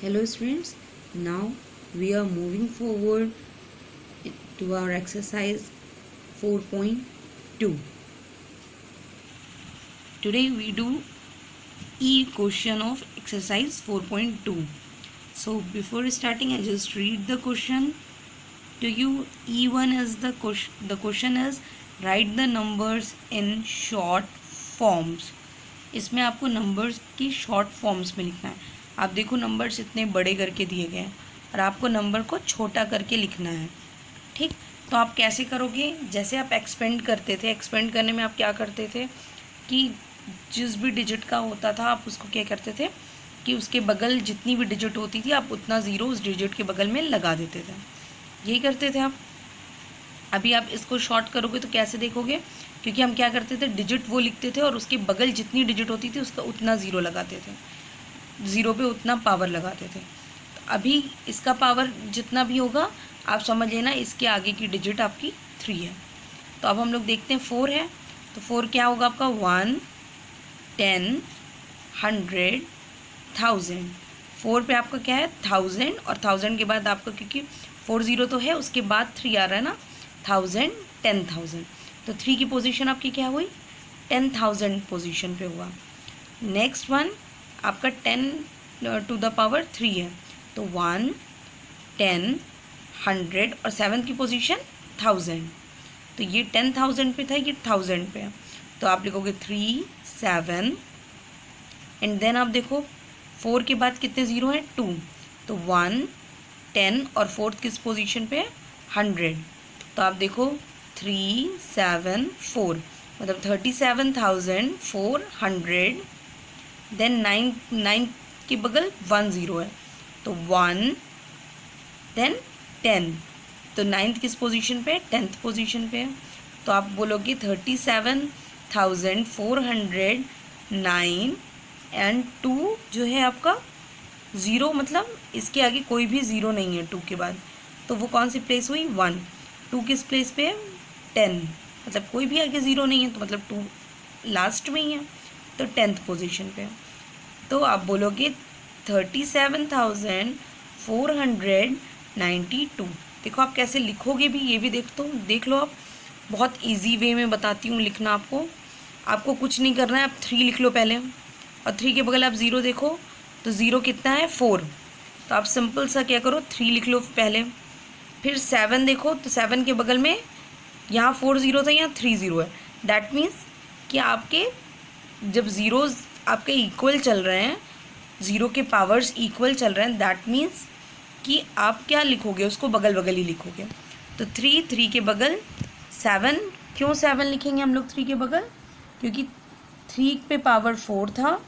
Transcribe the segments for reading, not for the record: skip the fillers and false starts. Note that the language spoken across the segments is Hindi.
Hello students, now we are moving forward to our exercise 4.2. Today we do E question of exercise 4.2. So before starting, I just read the question to you. E1 is the question. The question is write the numbers in short forms. इसमें आपको नंबर्स की शॉर्ट फॉर्म्स में लिखना है. आप देखो नंबर्स इतने बड़े करके दिए गए हैं और आपको नंबर को छोटा करके लिखना है. ठीक, तो आप कैसे करोगे? जैसे आप एक्सपेंड करते थे, एक्सपेंड करने में आप क्या करते थे कि जिस भी डिजिट का होता था आप उसको क्या करते थे कि उसके बगल जितनी भी डिजिट होती थी आप उतना ज़ीरो उस डिजिट के बगल में लगा देते थे. यही करते थे आप. अभी आप इसको शॉर्ट करोगे तो कैसे देखोगे? क्योंकि हम क्या करते थे, डिजिट वो लिखते थे और उसके बगल जितनी डिजिट होती थी उसका उतना ज़ीरो लगाते थे, ज़ीरो पे उतना पावर लगाते थे. तो अभी इसका पावर जितना भी होगा आप समझ लेना इसके आगे की डिजिट आपकी 3 है. तो अब हम लोग देखते हैं 4 है, तो 4 क्या होगा आपका 1, 10, 100, 1000. 4 पे आपका क्या है 1000 और 1000 के बाद आपका क्योंकि 4 ज़ीरो तो है उसके बाद 3 आ रहा है ना, 1000, 10,000. तो 3 की पोजीशन आपकी क्या हुई 10,000 पोजीशन पे हुआ. नेक्स्ट वन आपका 10 टू द पावर 3 है, तो 1, 10, 100 और 7 की पोजीशन 1000. तो ये 10,000 पे था, ये 1000 पे है. तो आप लिखोगे 3, 7 एंड देन आप देखो 4 के बाद कितने ज़ीरो हैं 2. तो 1, 10 और 4 किस पोजीशन पे है 100. तो आप देखो 3, 7, 4 मतलब 37,400. देन 9 के बगल 1 ज़ीरो है, तो 1, देन 10. तो 9th किस पोजीशन पे है 10th पोजीशन पे है. तो आप बोलोगे 37,409 एंड 2 जो है आपका ज़ीरो, मतलब इसके आगे कोई भी ज़ीरो नहीं है 2 के बाद. तो वो कौन सी प्लेस हुई 1. 2 किस प्लेस पे है 10, मतलब कोई भी आगे ज़ीरो नहीं है तो मतलब 2 लास्ट में ही है, तो 10th पोजीशन पे है. तो आप बोलोगे 37,492. देखो आप कैसे लिखोगे भी, ये भी देख लो आप. बहुत इजी वे में बताती हूँ लिखना आपको. आपको कुछ नहीं करना है, आप 3 लिख लो पहले और 3 के बगल आप ज़ीरो देखो, तो ज़ीरो कितना है 4. तो आप सिंपल सा क्या करो 3 लिख लो पहले. फिर 7 देखो, तो 7 के बगल में यहाँ 4 ज़ीरो था, यहाँ 3 ज़ीरो है. दैट मीन्स कि आपके जब ज़ीरोज़ आपके इक्वल चल रहे हैं, ज़ीरो के पावर्स इक्वल चल रहे हैं, दैट मीन्स कि आप क्या लिखोगे उसको बगल बगल ही लिखोगे. तो 3 के बगल 7. क्यों 7 लिखेंगे हम लोग 3 के बगल? क्योंकि 3 पे पावर 4 था,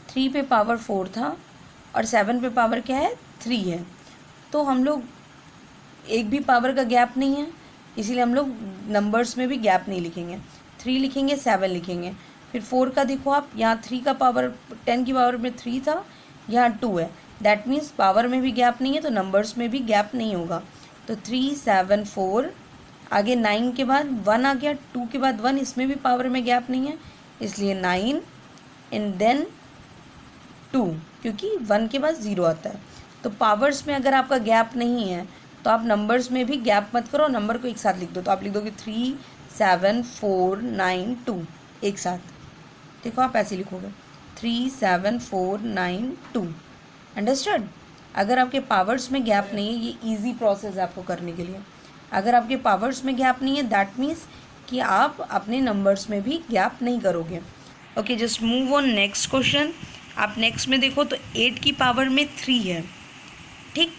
3 पे पावर 4 था और 7 पे पावर क्या है 3 है. तो हम लोग एक भी पावर का गैप नहीं है, इसीलिए हम लोग नंबर्स में भी गैप नहीं लिखेंगे. 3 लिखेंगे, 7 लिखेंगे. फिर 4 का देखो आप, यहाँ 3 का पावर 10 की पावर में 3 था, यहाँ 2 है. दैट मीन्स पावर में भी गैप नहीं है तो नंबर्स में भी गैप नहीं होगा. तो 3, 7, 4. आगे 9 के बाद 1 आ गया, 2 के बाद 1, इसमें भी पावर में गैप नहीं है इसलिए 9 एंड देन 2, क्योंकि 1 के बाद 0 आता है. तो पावर्स में अगर आपका गैप नहीं है तो आप नंबर्स में भी गैप मत करो, नंबर को एक साथ लिख दो. तो आप लिख दोगे 3, 7, 4, 9, 2 एक साथ. देखो आप ऐसे लिखोगे 3, 7, 4, 9, 2. अंडरस्टूड? अगर आपके पावर्स में गैप नहीं है, ये इजी प्रोसेस है आपको करने के लिए. अगर आपके पावर्स में गैप नहीं है दैट मीन्स कि आप अपने नंबर्स में भी गैप नहीं करोगे. Okay, just move on next question. आप नेक्स्ट में देखो तो 8 की पावर में 3 है. ठीक,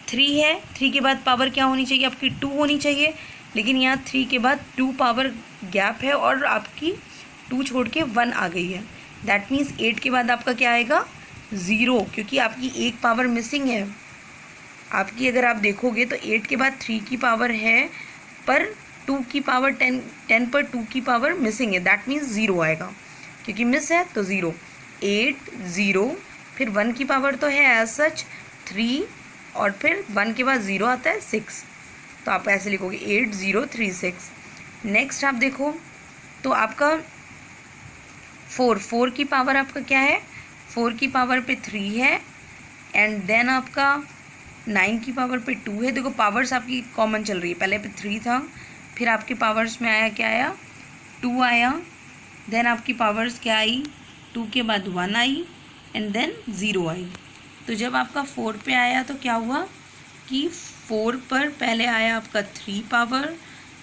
3 है, 3 के बाद पावर क्या होनी चाहिए आपकी 2 होनी चाहिए, लेकिन यहाँ 3 के बाद 2 पावर गैप है और आपकी 2 छोड़ के 1 आ गई है. दैट मीन्स 8 के बाद आपका क्या आएगा 0, क्योंकि आपकी एक पावर मिसिंग है. आपकी अगर आप देखोगे तो 8 के बाद 3 की पावर है पर 2 की पावर 10 पर 2 की पावर मिसिंग है. दैट मीन्स 0 आएगा, क्योंकि मिस है तो 0. 8, 0, फिर 1 की पावर तो है एज सच 3 और फिर 1 के बाद 0 आता है 6. तो आप ऐसे लिखोगे 8036. नेक्स्ट आप देखो तो आपका 4 की पावर आपका क्या है 4 की पावर पे 3 है एंड देन आपका 9 की पावर पे 2 है। देखो पावर्स आपकी कॉमन चल रही है, पहले पे 3 था, फिर आपके पावर्स में आया क्या आया 2 आया, देन आपकी पावर्स क्या आई 2 के बाद 1 आई एंड देन 0 आई। तो जब आपका 4 पे आया तो क्या हुआ कि 4 पर पहले आया आपका 3 पावर,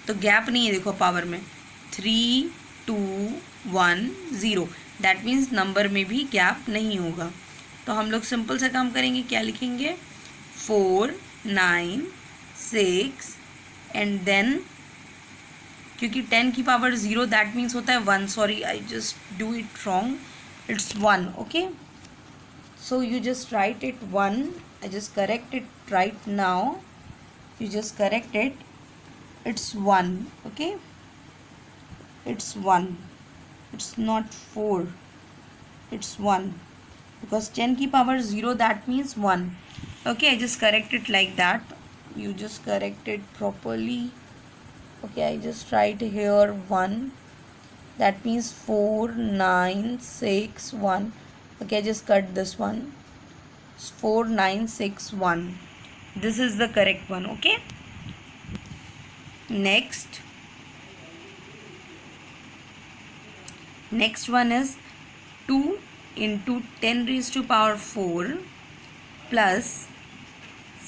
तो गैप नहीं है देखो पावर में, 3 2 1 0, दैट मीन्स नंबर में भी गैप नहीं होगा। तो हम लोग सिंपल सा काम करेंगे, क्या लिखेंगे 4 9 6 एंड देन क्योंकि 10 की पावर 0 दैट मीन्स होता है 1, sorry I just do it wrong, it's 1, okay. So you just write it 1, I just correct it right now, you just correct it, it's 1, okay, it's 1, it's not 4, it's 1 because 10 की power 0 that means 1, okay, I just correct it like that, you just correct it properly, okay, I just write here 1, that means 4 9 6 1, okay, I just cut this one, 4 9 6 1, this is the correct one, okay। next one is 2 into 10 raised to power 4 plus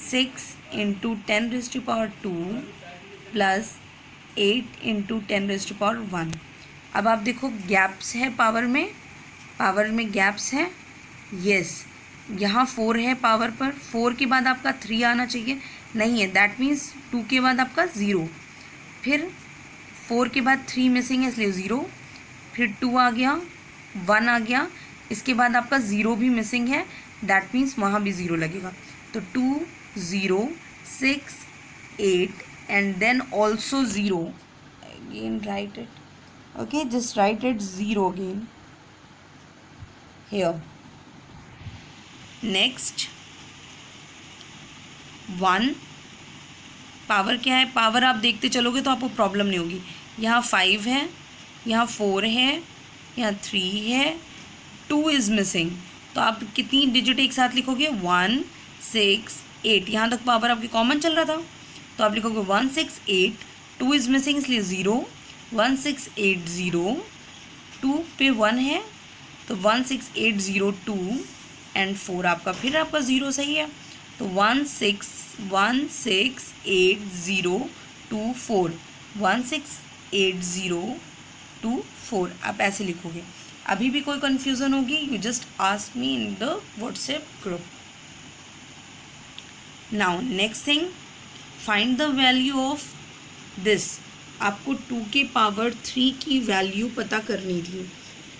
6 into 10 raised to power 2 plus 8 into 10 raised to power 1। अब आप देखो गैप्स है पावर में गैप्स है, यस, यहाँ 4 है पावर पर, 4 के बाद आपका 3 आना चाहिए, नहीं है, दैट मीन्स 2 के बाद आपका 0, फिर 4 के बाद 3 मिसिंग है इसलिए 0, फिर 2 आ गया, 1 आ गया, इसके बाद आपका 0 भी मिसिंग है, दैट मीन्स वहाँ भी 0 लगेगा, तो 2 0 6 8 and then also 0, again write it, okay, just write it 0 again here। next 1 power क्या है, पावर आप देखते चलोगे तो आपको प्रॉब्लम नहीं होगी, यहाँ 5 है, यहाँ 4 है, यहाँ 3 है, 2 इज़ मिसिंग, तो आप कितनी डिजिट एक साथ लिखोगे 1 6 8, यहाँ तक पावर आपकी कॉमन चल रहा था, तो आप लिखोगे 1 6 8, 2 इज़ मिसिंग इसलिए 0, 1 6 8 0, 2 पे 1 है तो 1 6 8 0 2 एंड 4 आपका फिर आपका 0 सही है, तो 1 6 8 0 2 4, 1 6 8 0 2 4, आप ऐसे लिखोगे। अभी भी कोई कन्फ्यूज़न होगी you just ask me in the WhatsApp group. Now next thing, find the value of this, आपको 2 के पावर 3 की वैल्यू पता करनी थी,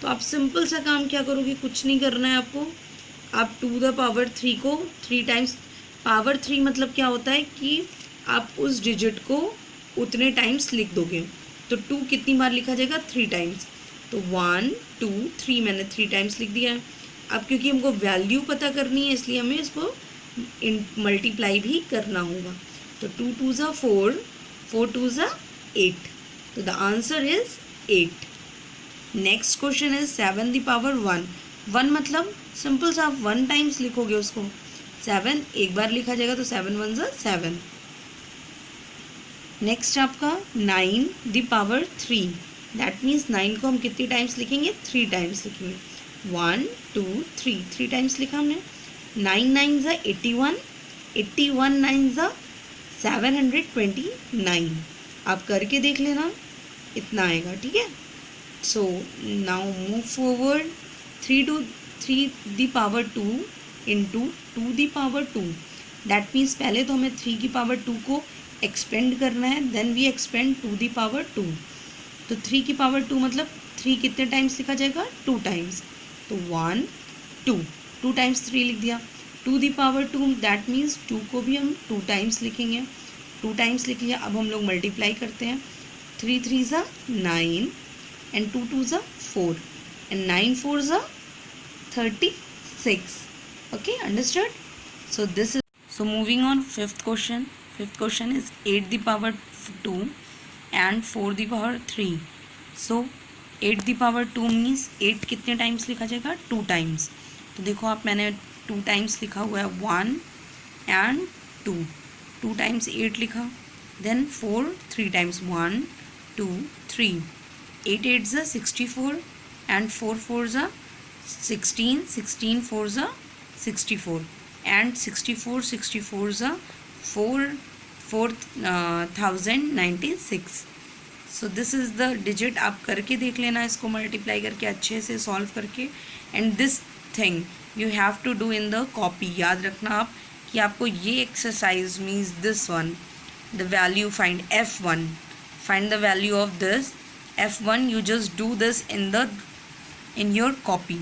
तो आप सिंपल सा काम क्या करोगे, कुछ नहीं करना है आपको, आप 2 द पावर 3 को 3 टाइम्स, पावर 3 मतलब क्या होता है कि आप उस डिजिट को उतने टाइम्स लिख दोगे, तो 2 कितनी बार लिखा जाएगा 3 टाइम्स, तो 1 2 3 मैंने 3 टाइम्स लिख दिया है। अब क्योंकि हमको वैल्यू पता करनी है इसलिए हमें इसको मल्टीप्लाई भी करना होगा, तो 2 2 ज़ा 4, 4 2 ज़ा 8, तो the answer is 8। Next question is 7 the power 1, 1 मतलब सिंपल सा आप 1 टाइम्स लिखोगे उसको, 7 एक बार लिखा जाएगा तो 7 1 ज़ा 7। नेक्स्ट आपका 9 द पावर 3, दैट मीन्स 9 को हम कितनी टाइम्स लिखेंगे 3 टाइम्स लिखेंगे, 1 2 3, 3 टाइम्स लिखा हमने, 9 9 ज़ा 81, 81 9 ज़ा 729, आप करके देख लेना इतना आएगा, ठीक है। So now move forward, 3 the power 2 into 2 the power 2, that means पहले तो हमें 3 की पावर 2 को एक्सपेंड करना है, then we expand 2 the power 2, तो 3 की पावर 2 मतलब 3 कितने टाइम्स लिखा जाएगा 2 टाइम्स, तो 1 2 2 टाइम्स 3 लिख दिया, 2 द पावर 2 दैट मीन्स 2 को भी हम 2 टाइम्स लिखेंगे, 2 टाइम्स लिख लिया। अब हम लोग मल्टीप्लाई करते हैं, 3 3 ज़ा 9 एंड 2 2 ज़ा 4 एंड 9 4 ज़ा 36, okay, understood? So this is, so moving on, fifth question is 8 the power 2 and 4 the power 3, so 8 the power 2 means 8 कितने टाइम्स लिखा जाएगा 2 टाइम्स, तो देखो आप, मैंने 2 टाइम्स लिखा हुआ है 1 एंड 2, 2 टाइम्स 8 लिखा, देन 4 3 टाइम्स 1 2 3, 8 8 ज़ा 64 एंड 4 4 ज़ा 16, 16 4 ज़ा 64 एंड 64 64 ज़ा 4096. So this is the digit. आप करके देख लेना इसको, मल्टीप्लाई करके अच्छे से सॉल्व करके. And this thing you have to do in the copy. याद रखना आप कि आपको ये exercise means this one, the value find F1, find the value of this F1. You just do this in your copy.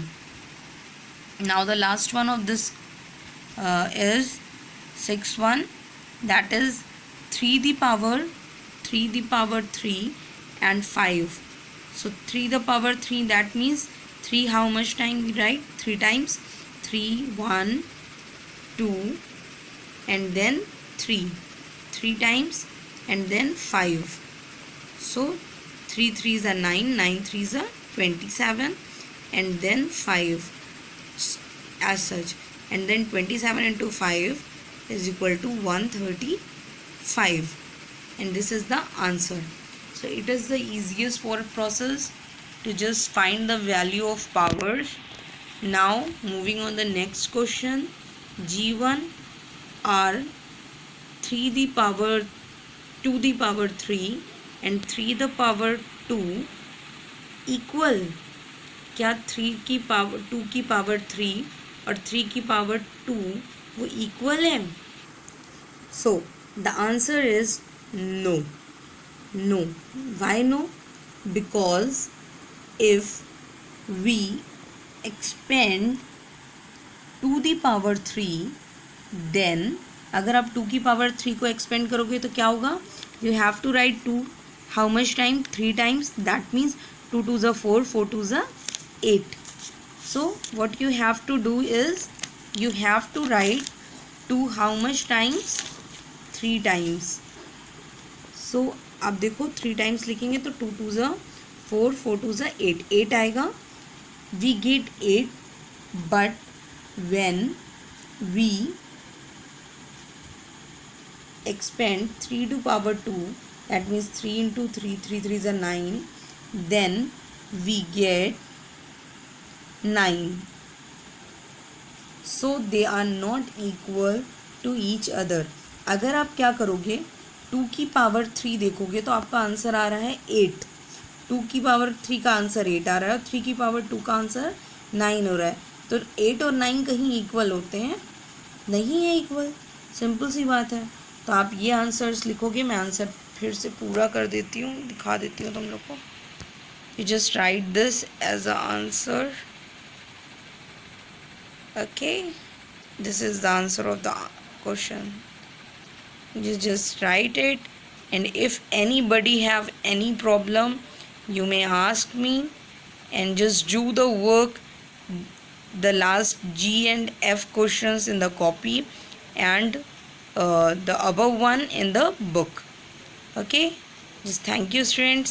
Now the last one of this is 6 1, that is 3 the power 3 and 5. So 3 the power 3, that means 3 how much time we write? 3 times. 3 1 2 and then 3 times and then 5. So 3 3s are 9, 9 3s are 27 and then 5 as such, and then 27 into 5 is equal to 135, and this is the answer. So it is the easiest process to just find the value of powers. Now moving on the next question. G1 are 3 the power 2 the power 3 and 3 the power 2 equal. क्या 3 की पावर 2 की पावर 3 और 3 की पावर 2 वो इक्वल है? So the answer is no. No. Why no? Because if we expand 2 the power 3, then अगर आप 2 की पावर 3 को एक्सपेंड करोगे तो क्या होगा? You have to write 2 how much time? 3 times. That means 2 2 ज़ा 4, 4 2 ज़ा 8. So what you have to do is you have to write 2 how much times? 3 times. So अब देखो 3 टाइम्स लिखेंगे तो 2 2 ज़ा 4, 4 2 ज़ा 8, 8 आएगा. We get 8, but when we expand 3 to power 2, that means 3 into 3, 3 3 is 9, then we get 9. So they are not equal to each other. अगर आप क्या करोगे, 2 की पावर 3 देखोगे तो आपका आंसर आ रहा है 8. 2 की पावर 3 का आंसर 8 आ रहा है, 3 की पावर 2 का आंसर 9 हो रहा है. तो 8 और 9 कहीं इक्वल होते हैं? नहीं है इक्वल. सिंपल सी बात है. तो आप ये आंसर्स लिखोगे. मैं आंसर फिर से पूरा कर देती हूँ, दिखा देती हूँ तुम लोग को. You just write this as a answer. Okay, this is the answer of the question. You just write it, and if anybody have any problem, you may ask me, and just do the work, the last G and F questions in the copy, and the above one in the book. Okay, just thank you students.